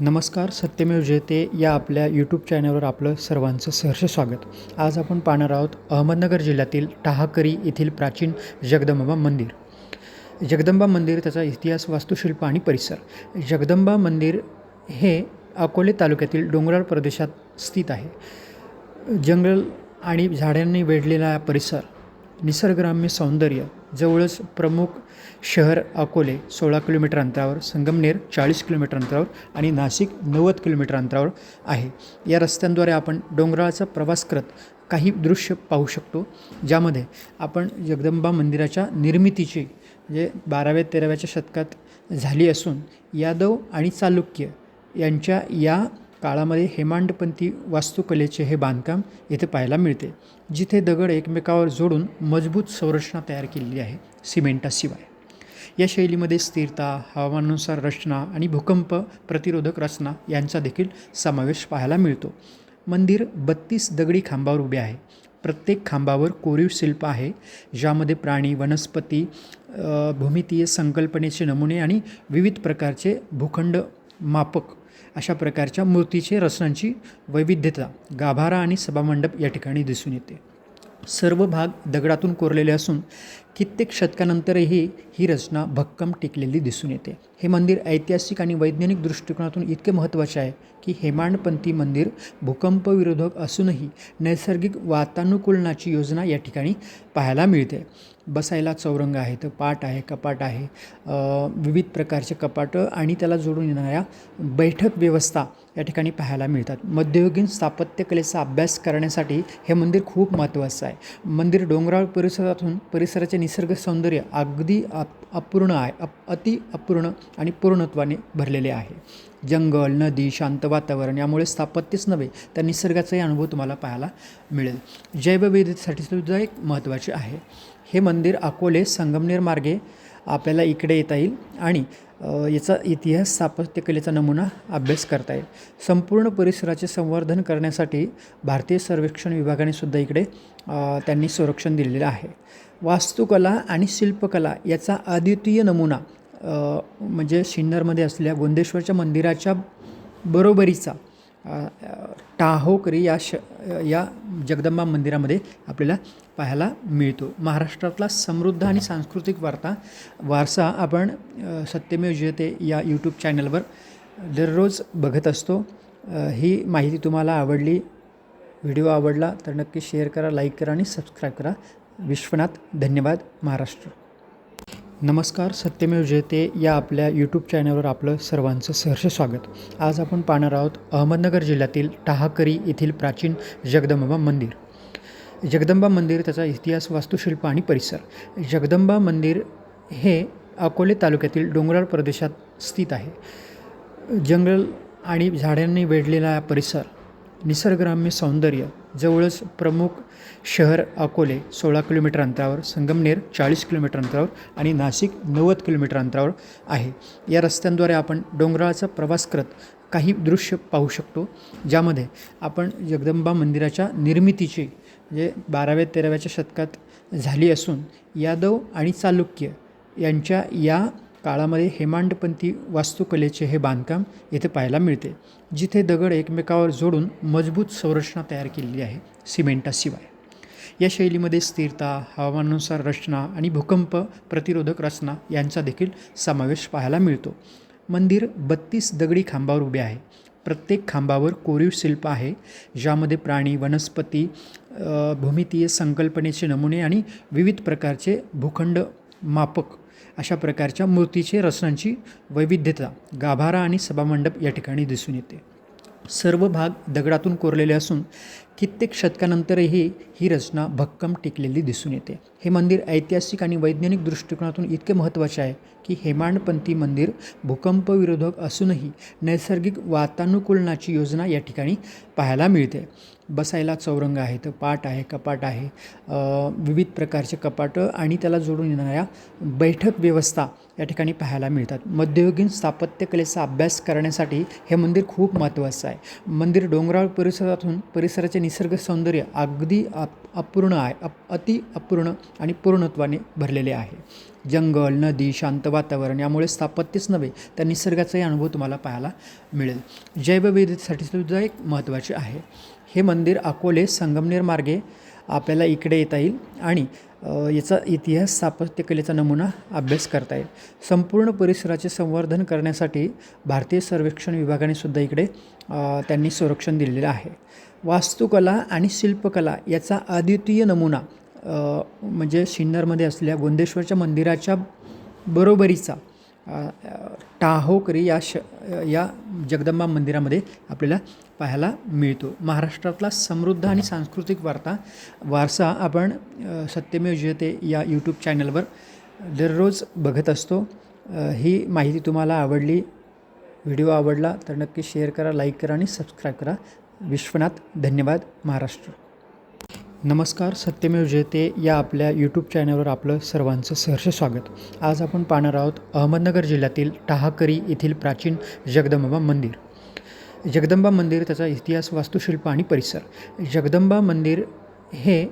नमस्कार. सत्यमेव जयते या आपल्या यूट्यूब चॅनलवर आपलं सर्वांचं सहर्ष स्वागत. आज आपण पाहणार आहोत अहमदनगर जिल्ह्यातील टाहाकरी येथील प्राचीन जगदंबा मंदिर. जगदंबा मंदिर, त्याचा इतिहास, वास्तुशिल्प आणि परिसर. जगदंबा मंदिर हे अकोले तालुक्यातील डोंगराळ प्रदेशात स्थित आहे. जंगल आणि झाडांनी वेढलेला परिसर, निसर्गरम्य सौंदर्य. जवळच प्रमुख शहर अकोले 16 किलोमीटर अंतरावर, संगमनेर 40 किलोमीटर अंतरावर आणि नाशिक 90 किलोमीटर अंतरावर आहे. या रस्त्यांद्वारे आपण डोंगराळाचा प्रवास करत काही दृश्य पाहू शकतो, ज्यामध्ये आपण जगदंबा मंदिराच्या निर्मितीची म्हणजे 12व्या-13व्या शतकात झाली असून यादव आणि चालुक्य यांच्या या काळामध्ये हेमाडपंथी वास्तुकलेचे हे बांधकाम येथे पाहायला मिळते, जिथे दगड एकमेकावर जोडून मजबूत संरचना तयार केलेली आहे सिमेंटाशिवाय. या शैलीमध्ये स्थिरता, हवामानानुसार रचना आणि भूकंप प्रतिरोधक रचना यांचा देखील समावेश पाहायला मिळतो. मंदिर 32 दगडी खांबावर उभे आहे. प्रत्येक खांबावर कोरीव शिल्प आहे, ज्यामध्ये प्राणी, वनस्पती, भूमितीय संकल्पनेचे नमुने आणि विविध प्रकारचे भूखंड मापक अशा प्रकारच्या मूर्तीचे रचनांची वैविध्यता, गाभारा आणि सभामंडप या ठिकाणी दिसून येते. सर्व भाग दगडातून कोरलेले असून कित्येक शतकानंतरही ही रचना भक्कम टिकलेली दिसून येते. हे मंदिर ऐतिहासिक आणि वैज्ञानिक दृष्टिकोनातून इतके महत्त्वाचे आहे की हेमाडपंथी मंदिर भूकंपविरोधक असूनही नैसर्गिक वातानुकूलनाची योजना या ठिकाणी पाहायला मिळते. बसायला चौरंग आहेत, पाट आहे, कपाट आहे, विविध प्रकारचे कपाटं आणि त्याला जोडून येणाऱ्या बैठक व्यवस्था या ठिकाणी पाहायला मिळतात. मध्ययुगीन स्थापत्यकलेचा अभ्यास करण्यासाठी हे मंदिर खूप महत्त्वाचं आहे. मंदिर डोंगराळ परिसराचे निसर्ग सौंदर्य अगदी अपूर्ण आहे, अति अपूर्ण आणि पूर्णत्वाने भरलेले आहे. जंगल, नदी, शांत वातावरण यामुळे स्थापत्यच नव्हे तर निसर्गाचाही अनुभव तुम्हाला पाहायला मिळेल. जैवविविधतेसाठी सुद्धा एक महत्त्वाचे आहे. हे मंदिर अकोले संगमनेर मार्गे आपल्याला इकडे येता येईल आणि याचा इतिहास, स्थापत्यकलेचा नमुना अभ्यास करता येईल. संपूर्ण परिसराचे संवर्धन करण्यासाठी भारतीय सर्वेक्षण विभागाने सुद्धा इकडे त्यांनी संरक्षण दिलेलं आहे. वास्तुकला आणि शिल्पकला याचा अद्वितीय नमुना म्हणजे सिन्नरमध्ये असलेल्या गोंदेश्वरच्या मंदिराच्या बरोबरीचा टाहोकरी या जगदंबा मंदिरामध्ये आपल्याला पाहायला मिळतो. महाराष्ट्रातला समृद्ध आणि सांस्कृतिक वारसा आपण सत्यमेव जयते या यूट्यूब चॅनलवर दररोज बघत असतो. ही माहिती तुम्हाला आवडली, व्हिडिओ आवडला तर नक्की शेअर करा, लाईक करा आणि सबस्क्राईब करा. विश्वनाथ. धन्यवाद. महाराष्ट्र. नमस्कार. सत्यमेव जयते या आपल्या यूट्यूब चॅनलवर आपलं सर्वांचं सहर्ष स्वागत. आज आपण पाहणार आहोत अहमदनगर जिल्ह्यातील टाहाकरी येथील प्राचीन जगदंबा मंदिर. जगदंबा मंदिर, त्याचा इतिहास, वास्तुशिल्प आणि परिसर. जगदंबा मंदिर हे अकोले तालुक्यातील डोंगराळ प्रदेशात स्थित आहे. जंगल आणि झाडांनी वेढलेला परिसर, निसर्गरम्य सौंदर्य. जवळच प्रमुख शहर अकोले 16 किलोमीटर अंतरावर, संगमनेर 40 किलोमीटर अंतरावर आणि नाशिक 90 किलोमीटर अंतरावर आहे. या रस्त्यांद्वारे आपण डोंगराळाचा प्रवास करत काही दृश्य पाहू शकतो, ज्यामध्ये आपण जगदंबा मंदिराच्या निर्मितीची म्हणजे 12व्या-13व्या शतकात झाली असून यादव आणि चालुक्य यांच्या या काळामध्ये हेमाडपंथी वास्तुकलेचे हे बांधकाम येथे पाहायला मिळते, जिथे दगड एकमेकावर जोडून मजबूत संरचना तयार केलेली आहे सिमेंटाशिवाय. या शैलीमध्ये स्थिरता, हवामानानुसार रचना आणि भूकंप प्रतिरोधक रचना यांचा देखील समावेश पाहायला मिळतो. मंदिर 32 दगडी खांबावर उभे आहे. प्रत्येक खांबावर कोरीव शिल्प आहे, ज्यामध्ये प्राणी, वनस्पती, भूमितीय संकल्पनेचे नमुने आणि विविध प्रकारचे भूखंड मापक अशा प्रकारच्या मूर्तीचे रचनांची वैविध्यता, गाभारा आणि सभामंडप या ठिकाणी दिसून येते. सर्व भाग दगडातून कोरलेले असून कित्येक शतकानंतरही ही रचना भक्कम टिकलेली दिसून येते. हे मंदिर ऐतिहासिक आणि वैज्ञानिक दृष्टिकोनातून इतके महत्त्वाचे आहे की हेमाडपंथी मंदिर भूकंपविरोधक असूनही नैसर्गिक वातानुकूलनाची योजना या ठिकाणी पाहायला मिळते. बसायला चौरंग आहेत, पाट आहे, कपाट आहे, विविध प्रकारचे कपाटं आणि त्याला जोडून येणाऱ्या बैठक व्यवस्था या ठिकाणी पाहायला मिळतात. मध्ययुगीन स्थापत्यकलेचा अभ्यास करण्यासाठी हे मंदिर खूप महत्त्वाचं आहे. मंदिर डोंगराळ परिसराचे निसर्ग सौंदर्य अगदी अपूर्ण आहे, अति अपूर्ण आणि पूर्णत्वाने भरलेले आहे. जंगल, नदी, शांत वातावरण यामुळे स्थापत्यच नव्हे तर निसर्गाचाही अनुभव तुम्हाला पाहायला मिळेल. जैवविविधतेसाठी सुद्धा एक महत्त्वाचे आहे. हे मंदिर अकोले संगमनेर मार्गे आपल्याला इकडे येता येईल आणि याचा इतिहास, स्थापत्यकलेचा नमुना अभ्यास करता येईल. संपूर्ण परिसराचे संवर्धन करण्यासाठी भारतीय सर्वेक्षण विभागाने सुद्धा इकडे त्यांनी संरक्षण दिलेलं आहे. वास्तुकला आणि शिल्पकला याचा अद्वितीय नमुना म्हणजे सिन्नरमध्ये असलेल्या गोंदेश्वरच्या मंदिराच्या बरोबरीचा टाहोकरी या जगदंबा मंदिरामध्ये आपल्याला पाहायला मिळतो. महाराष्ट्रातला समृद्ध आणि सांस्कृतिक वारसा आपण सत्यमेव जयते या यूट्यूब चॅनलवर दररोज बघत असतो. ही माहिती तुम्हाला आवडली, व्हिडिओ आवडला तर नक्की शेअर करा, लाईक करा आणि सबस्क्राईब करा. विश्वनाथ. धन्यवाद. महाराष्ट्र. नमस्कार. सत्यमेव जयते या आपल्या यूट्यूब चॅनलवर आपलं सर्वांचं सहर्ष स्वागत. आज आपण पाहणार आहोत अहमदनगर जिल्ह्यातील टाहाकरी येथील प्राचीन जगदंबा मंदिर. जगदंबा मंदिर, त्याचा इतिहास, वास्तुशिल्प आणि परिसर. जगदंबा मंदिर हे